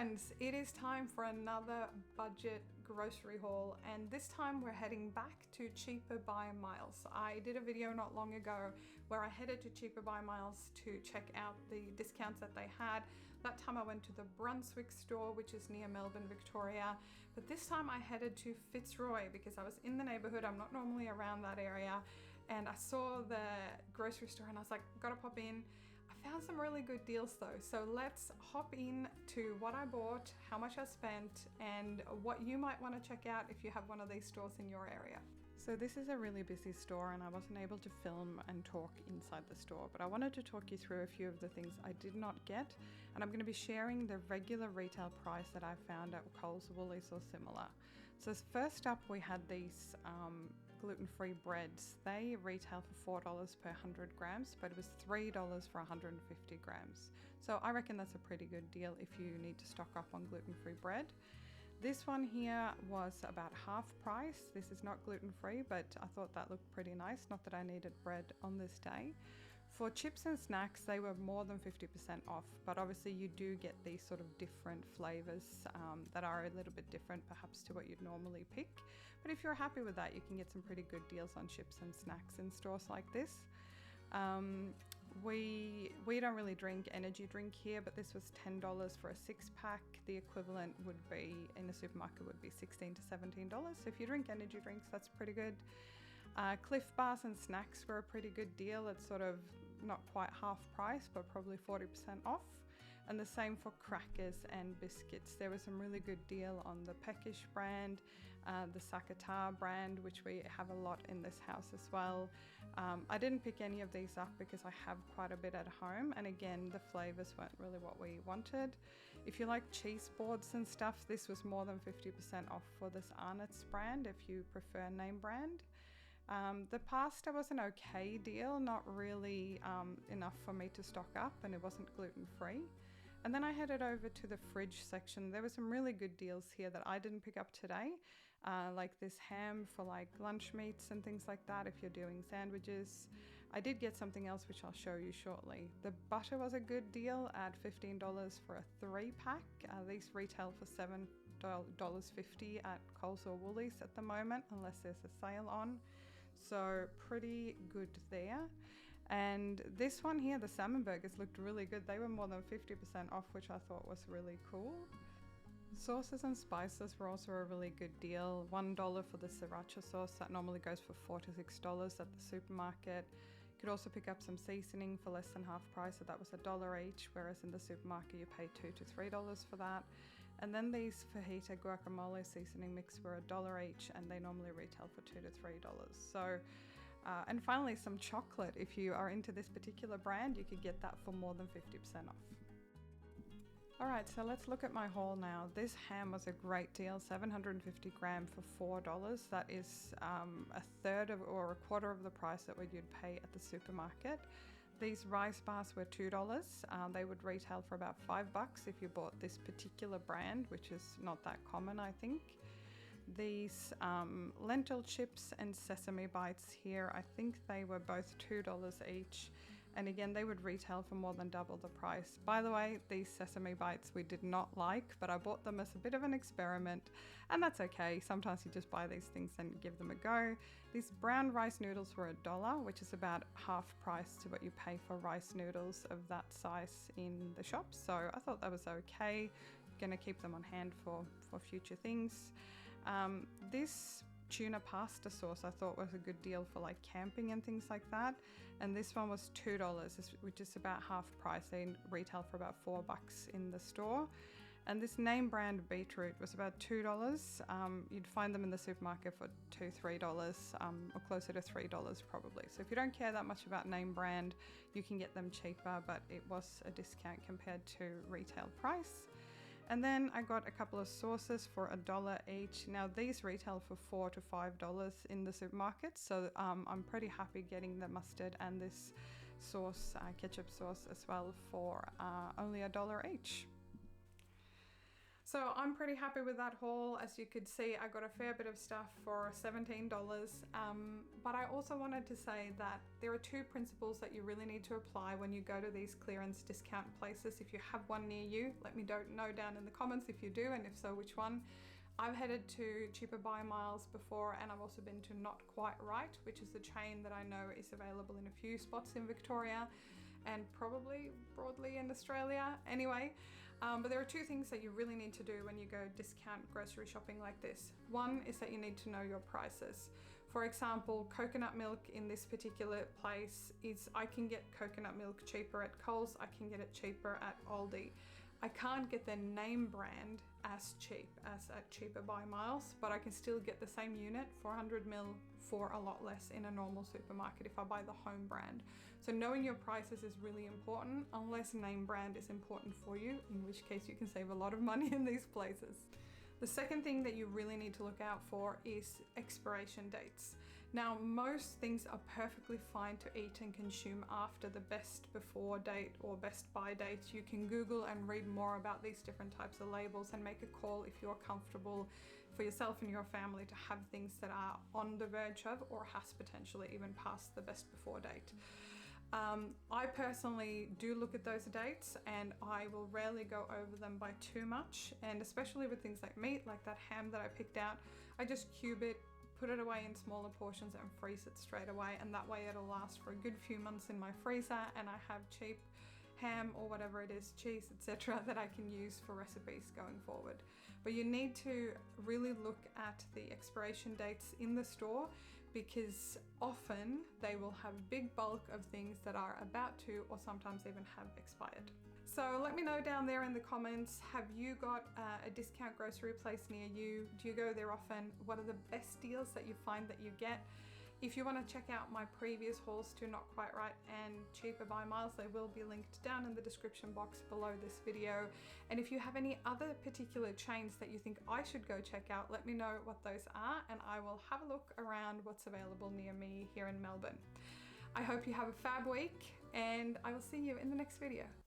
friends, it is time for another budget grocery haul, and this time we're heading back to Cheaper by Miles. I did a video not long ago where I headed to Cheaper by Miles to check out the discounts that they had. That time I went to the Brunswick store, which is near Melbourne, Victoria, but this time I headed to Fitzroy because I was in the neighborhood. I'm not normally around that area, and I saw the grocery store and I was like, gotta pop in. I found some really good deals though, so let's hop in to what I bought, how much I spent, and what you might want to check out if you have one of these stores in your area. So this is a really busy store and I wasn't able to film and talk inside the store, but I wanted to talk you through a few of the things I did not get, and I'm going to be sharing the regular retail price that I found at Coles, Woolies or similar. So first up we had these gluten-free breads. They retail for $4 per 100 grams, but it was $3 for 150 grams. So I reckon that's a pretty good deal if you need to stock up on gluten-free bread. This one here was about half price. This is not gluten-free, but I thought that looked pretty nice. Not that I needed bread on this day. For chips and snacks, they were more than 50% off, but obviously you do get these sort of different flavors that are a little bit different perhaps to what you'd normally pick. But if you're happy with that, you can get some pretty good deals on chips and snacks in stores like this. We don't really drink energy drink here, but this was $10 for a 6-pack. The equivalent would be in a supermarket would be $16 to $17. So if you drink energy drinks, that's pretty good. Cliff bars and snacks were a pretty good deal. It's sort of not quite half price, but probably 40% off. And the same for crackers and biscuits. There was some really good deal on the Peckish brand, the Sakata brand, which we have a lot in this house as well. I didn't pick any of these up because I have quite a bit at home, and again the flavors weren't really what we wanted. If you like cheese boards and stuff, this was more than 50% off for this Arnott's brand if you prefer name brand. The pasta was an okay deal, not really enough for me to stock up, and it wasn't gluten-free. And then I headed over to the fridge section. There were some really good deals here that I didn't pick up today, like this ham for like lunch meats and things like that if you're doing sandwiches. I did get something else which I'll show you shortly. The butter was a good deal at $15 for a 3-pack. These retail for $7.50 at Coles or Woolies at the moment, unless there's a sale on. So pretty good there. And this one here, the salmon burgers, looked really good. They were more than 50% off, which I thought was really cool. Sauces and spices were also a really good deal. $1 for the sriracha sauce. That normally goes for $4 to $6 at the supermarket. You could also pick up some seasoning for less than half price, so that was $1 each, whereas in the supermarket you pay $2 to $3 for that. And then these fajita guacamole seasoning mix were $1 each, and they normally retail for $2 to $3. So, and finally some chocolate. If you are into this particular brand, you could get that for more than 50% off. Alright, so let's look at my haul now. This ham was a great deal, 750 gram for $4. That is a third of or a quarter of the price that you'd pay at the supermarket. These rice bars were $2. They would retail for about $5 if you bought this particular brand, which is not that common, I think. These lentil chips and sesame bites here, I think they were both $2 each. And again, they would retail for more than double the price. By the way, these sesame bites we did not like, but I bought them as a bit of an experiment, and that's okay. Sometimes you just buy these things and give them a go. These brown rice noodles were $1, which is about half price to what you pay for rice noodles of that size in the shops. So I thought that was okay. Going to keep them on hand for future things. This tuna pasta sauce I thought was a good deal for like camping and things like that, and this one was $2, which is about half price. They retail for about $4 in the store. And this name brand beetroot was about $2. You'd find them in the supermarket for $2, $3, or closer to $3 probably. So if you don't care that much about name brand, you can get them cheaper, but it was a discount compared to retail price. And then I got a couple of sauces for $1 each. Now these retail for $4 to $5 in the supermarket, so I'm pretty happy getting the mustard and this sauce, ketchup sauce as well, for only $1 each. So I'm pretty happy with that haul. As you could see, I got a fair bit of stuff for $17. But I also wanted to say that there are two principles that you really need to apply when you go to these clearance discount places. If you have one near you, let me know down in the comments if you do, and if so, which one. I've headed to Cheaper Buy Miles before, and I've also been to Not Quite Right, which is the chain that I know is available in a few spots in Victoria and probably broadly in Australia anyway. But there are two things that you really need to do when you go discount grocery shopping like this. One is that you need to know your prices. For example, coconut milk in this particular place I can get coconut milk cheaper at Coles, I can get it cheaper at Aldi. I can't get their name brand as cheap as at Cheaper Buy Miles, but I can still get the same unit, 400ml, for a lot less in a normal supermarket if I buy the home brand. So knowing your prices is really important, unless name brand is important for you, in which case you can save a lot of money in these places. The second thing that you really need to look out for is expiration dates. Now, most things are perfectly fine to eat and consume after the best before date or best by date. You can Google and read more about these different types of labels and make a call if you're comfortable for yourself and your family to have things that are on the verge of or has potentially even passed the best before date. I personally do look at those dates, and I will rarely go over them by too much, and especially with things like meat, like that ham that I picked out, I just cube it, put it away in smaller portions and freeze it straight away, and that way it'll last for a good few months in my freezer, and I have cheap ham or whatever it is, cheese, etc., that I can use for recipes going forward. But you need to really look at the expiration dates in the store, because often they will have a big bulk of things that are about to or sometimes even have expired. So let me know down there in the comments, have you got a discount grocery place near you? Do you go there often? What are the best deals that you find that you get? If you want to check out my previous hauls to Not Quite Right and Cheaper Buy Miles, they will be linked down in the description box below this video. And if you have any other particular chains that you think I should go check out, let me know what those are, and I will have a look around what's available near me here in Melbourne. I hope you have a fab week, and I will see you in the next video.